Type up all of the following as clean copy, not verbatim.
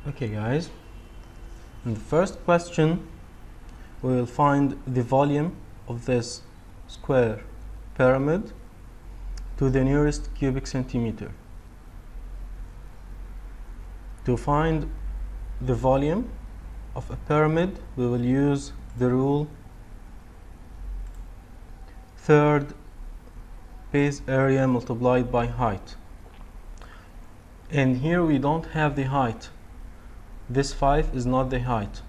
Okay guys, in the first question we will find the volume of this square pyramid to the nearest cubic centimeter. To find the volume of a pyramid we will use the rule third base area multiplied by height, and here we don't have the height. This 5 is not the height,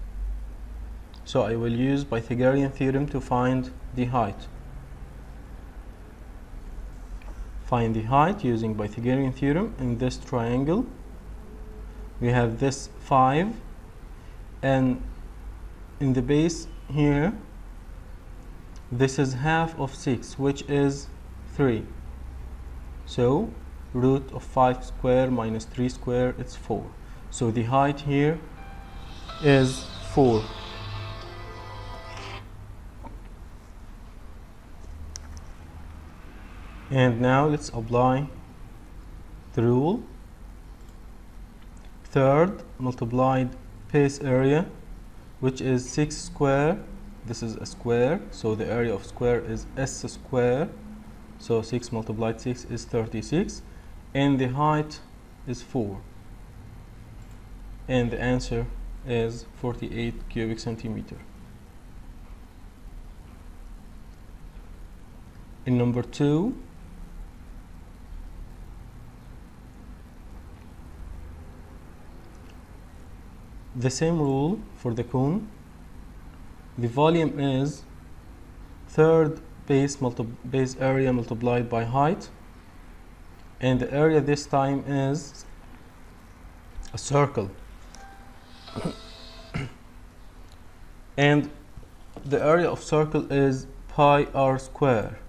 so I will use Pythagorean theorem to find the height. Find the height using Pythagorean theorem. In this triangle we have this 5, and in the base here this is half of 6, which is 3. So root of 5 square minus 3 square, it's 4. So the height here is 4. And now let's apply the rule. Third multiplied base area, which is 6 square. This is a square, so the area of square is s square. So 6 multiplied 6 is 36. And the height is 4. And the answer is 48 cubic centimeter. In number 2, the same rule for the cone. The volume is third base area multiplied by height, and the area this time is a circle. And the area of circle is pi r square.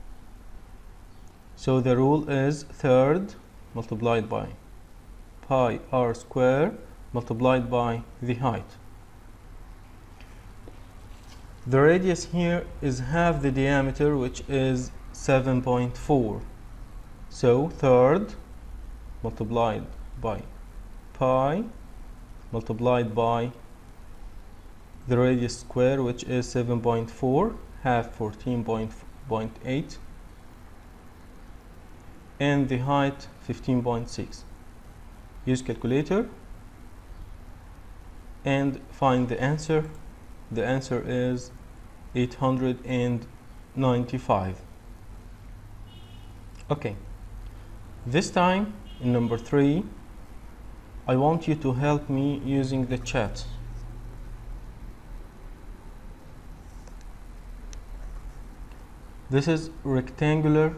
So the rule is third multiplied by pi r square multiplied by the height. The radius here is half the diameter, which is 7.4. So third multiplied by pi multiplied by the radius square, which is 7.4, half 14.8, and the height 15.6. Use calculator and find the answer. The answer is 895. Okay, this time in number 3 I want you to help me using the chat. This is rectangular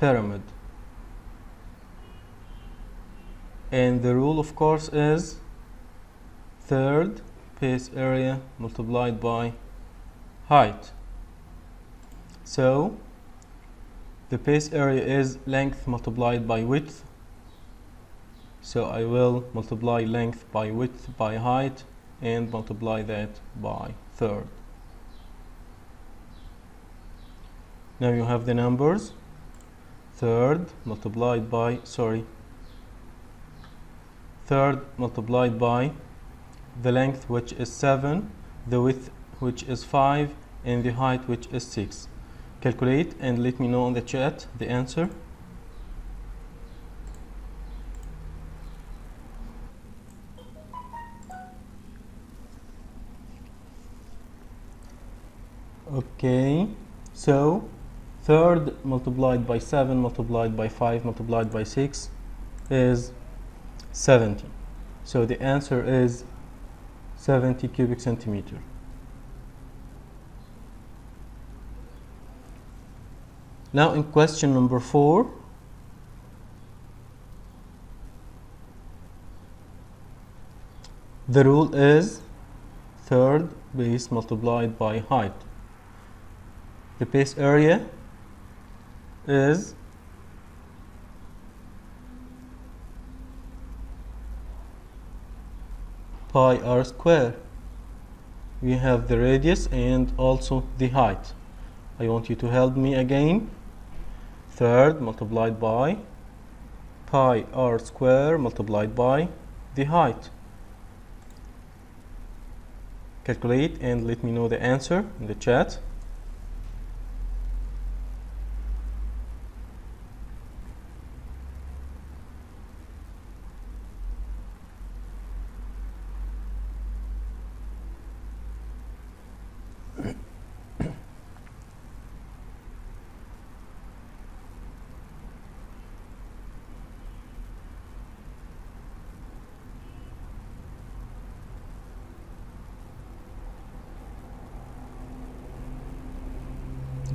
pyramid, and the rule of course is third base area multiplied by height. So the base area is length multiplied by width, so I will multiply length by width by height and multiply that by third. Now you have the numbers. Third multiplied by the length, which is 7, the width, which is 5, and the height, which is 6. Calculate and let me know in the chat the answer. Okay, so third multiplied by 7 multiplied by 5 multiplied by 6 is 70. So the answer is 70 cubic centimeter. Now in question number 4, the rule is third base multiplied by height. The base area is pi r square. We have the radius and also the height. I want you to help me again. Third multiplied by pi r square multiplied by the height. calculate and let me know the answer in the chat.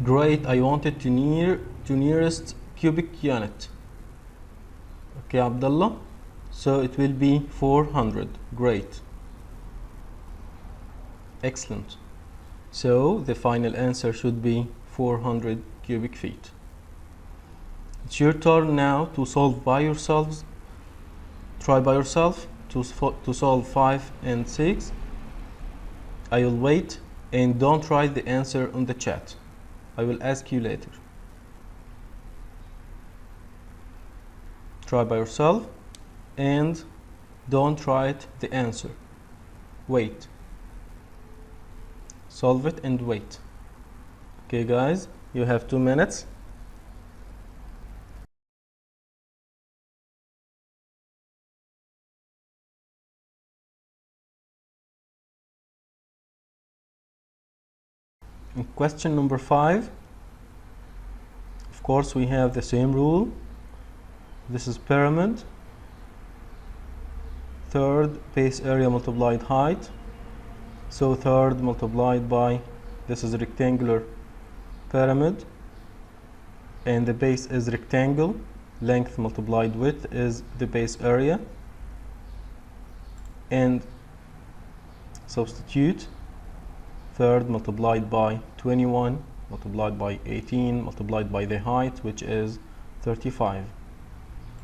Great, I wanted to nearest cubic unit. Okay, Abdullah. So it will be 400. Great. Excellent. So the final answer should be 400 cubic feet. It's your turn now to solve by yourselves. Try by yourself to solve 5 and 6. I will wait, and don't write the answer on the chat. I will ask you later. Try by yourself and don't write the answer. Wait. Solve it and wait. Okay, guys, you have 2 minutes. In question number 5, of course, we have the same rule. This is pyramid. Third base area multiplied height. So third multiplied by, this is a rectangular pyramid, and the base is rectangle. Length multiplied width is the base area. And substitute. Third multiplied by 21 multiplied by 18 multiplied by the height, which is 35,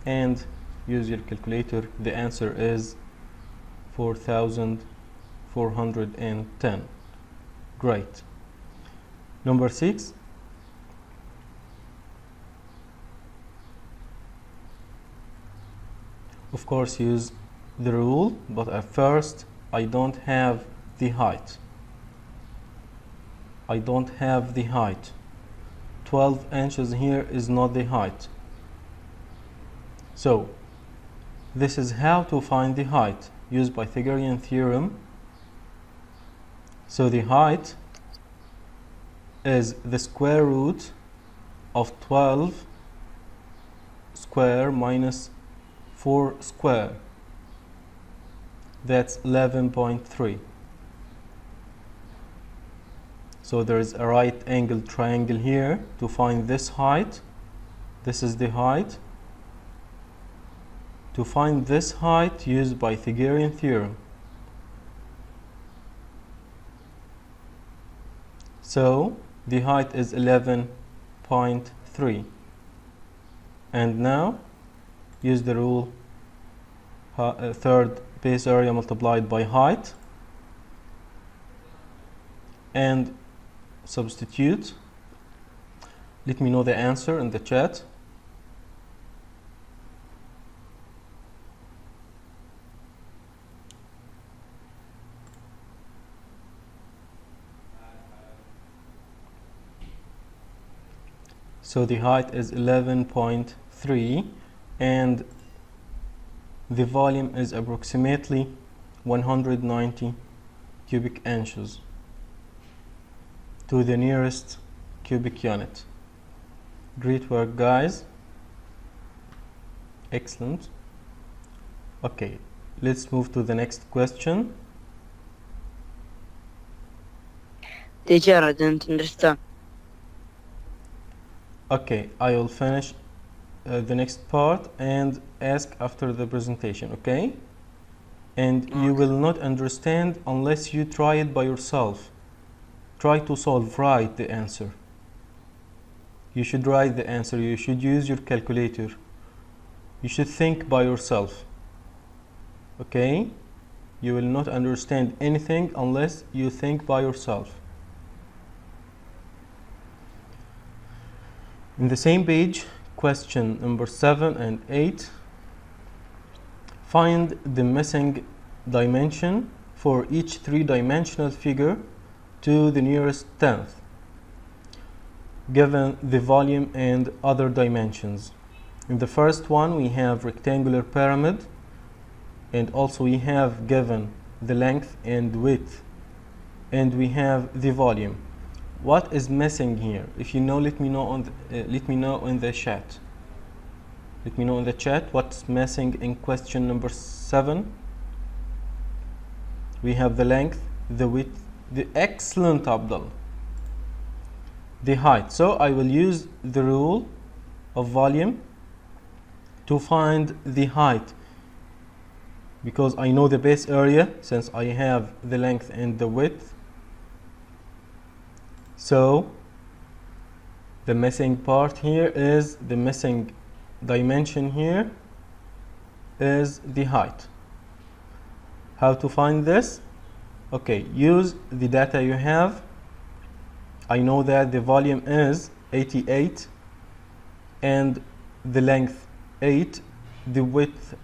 and use your calculator. The answer is 4,410. Great. Number 6. Of course, use the rule, but at first I don't have the height. I don't have the height. 12 inches here is not the height. So this is how to find the height used Pythagorean theorem. So the height is the square root of 12 square minus 4 square. That's 11.3. So there is a right angled triangle here to find this height. This is the height. To find this height, use Pythagorean theorem. So the height is 11.3. And now use the rule, third base area multiplied by height, and substitute. Let me know the answer in the chat. So the height is 11.3 and the volume is approximately 190 cubic inches to the nearest cubic unit. Great work, guys. Excellent. Okay, let's move to the next question. Teacher, I don't understand. Okay, I will finish the next part and ask after the presentation, okay? And you will not understand unless you try it by yourself. Try to solve, write the answer. You should write the answer. You should use your calculator. You should think by yourself. Okay? You will not understand anything unless you think by yourself. In the same page, question number 7 and 8. Find the missing dimension for each three-dimensional figure to the nearest tenth, given the volume and other dimensions. In the first one, we have rectangular pyramid, and also we have given the length and width, and we have the volume. What is missing here? If you know, let me know in the chat. Let me know in the chat what's missing in question number 7. We have the length, the width, the excellent Abdul, the height. So I will use the rule of volume to find the height, because I know the base area since I have the length and the width. So the missing part here is the missing dimension here is the height. How to find this? Okay, use the data you have. I know that the volume is 88 and the length 8, the width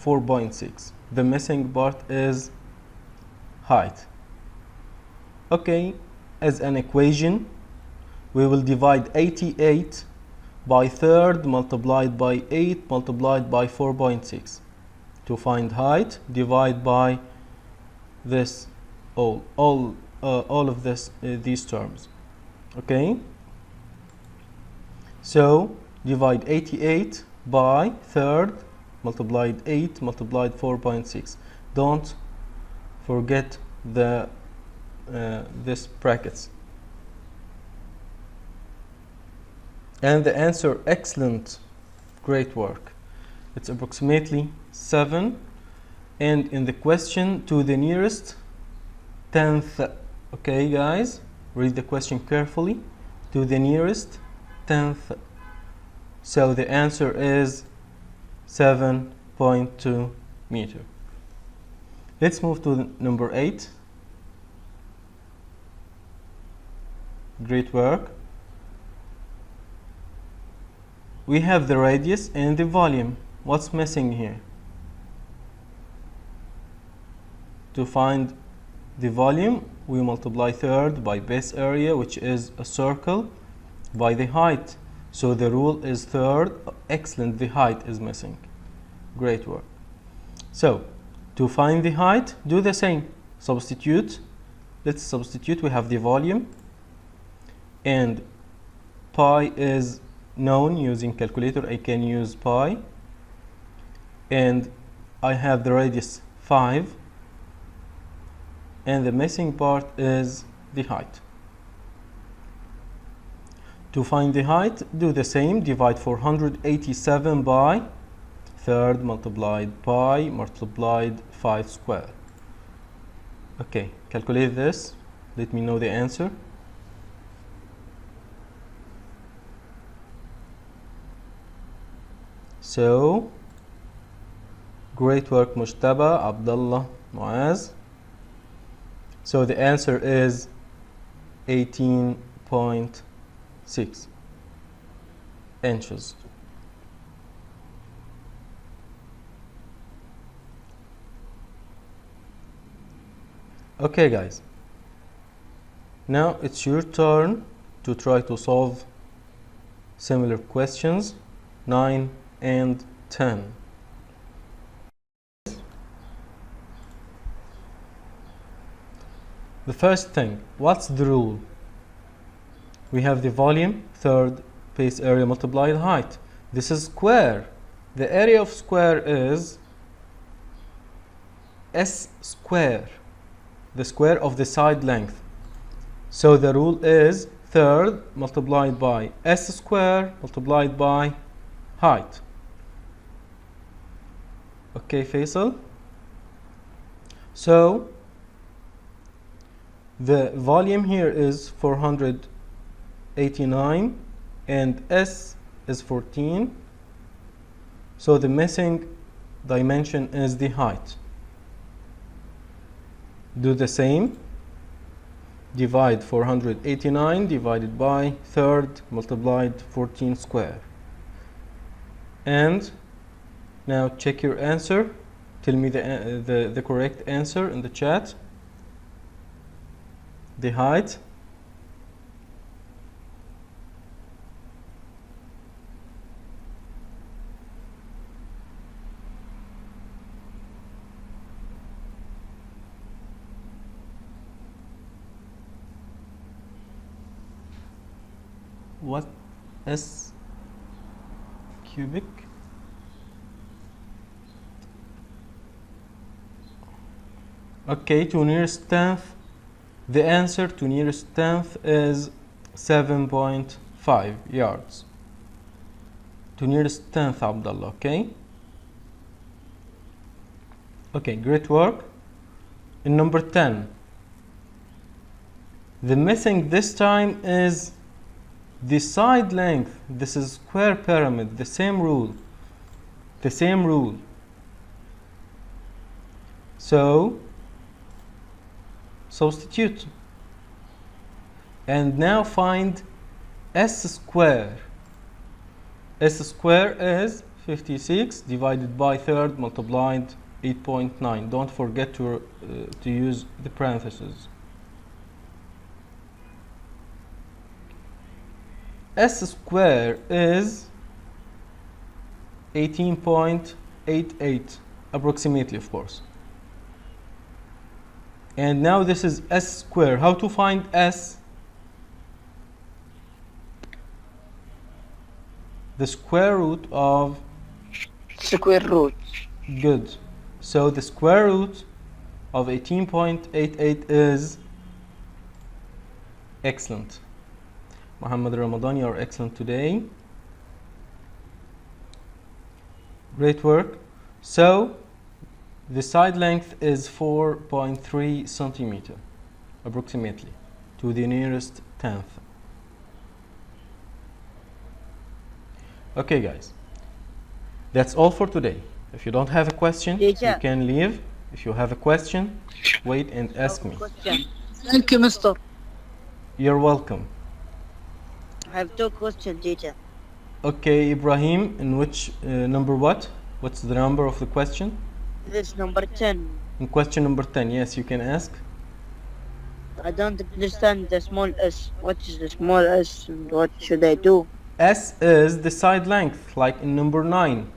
4.6. The missing part is height. Okay, as an equation, we will divide 88 by third multiplied by 8 multiplied by 4.6. To find height, divide by this all of this these terms. Okay, so divide 88 by third multiplied 8 multiplied 4.6. Don't forget the this brackets. And the answer, excellent, great work. It's approximately 7, and in the question, to the nearest tenth. Okay guys, read the question carefully. To the nearest tenth. So the answer is 7.2 meter. Let's move to number 8. Great work. We have the radius and the volume. What's missing here? To find the volume, we multiply third by base area, which is a circle, by the height. So the rule is third. Excellent, the height is missing. Great work. So to find the height, do the same. Substitute. Let's substitute. We have the volume, and pi is known using calculator. I can use pi, and I have the radius 5, and the missing part is the height. To find the height, do the same. Divide 487 by third multiplied pi multiplied 5 square. Okay, calculate this. Let me know the answer. So, great work, Mujtaba, Abdullah, Muaz. So the answer is 18.6 inches. Okay guys, now it's your turn to try to solve similar questions 9 and 10. The first thing, what's the rule? We have the volume, third base area multiplied height. This is square. The area of square is s square, the square of the side length. So the rule is third multiplied by s square multiplied by height. Okay, Faisal? So the volume here is 489 and s is 14. So the missing dimension is the height. Do the same. Divide 489 divided by third multiplied 14 square. And now check your answer. Tell me the correct answer in the chat. The height. What is cubic? Okay, to nearest tenth, the answer to nearest tenth is 7.5 yards. To nearest tenth, Abdullah, okay? Okay, great work. In number 10, the missing this time is the side length. This is square pyramid, the same rule. The same rule. So, substitute. And now find s square. S square is 56 divided by third multiplied 8.9. Don't forget to use the parentheses. S square is 18.88 approximately, of course. And now this is s square. How to find s? The square root of Square root. good. So the square root of 18.88 is excellent. Muhammad Ramadan, you are excellent today. Great work. So the side length is 4.3 centimeter approximately to the nearest tenth. Okay guys, that's all for today. If you don't have a question, Teacher. you can leave. If you have a question, wait and ask me. Question. Thank you, mister. You're welcome. I have two questions, teacher. Okay, Ibrahim, in which number what? What's the number of the question? This is number 10. In question number 10, yes, you can ask. I don't understand the small s. What is the small s and what should I do? S is the side length, like in number 9.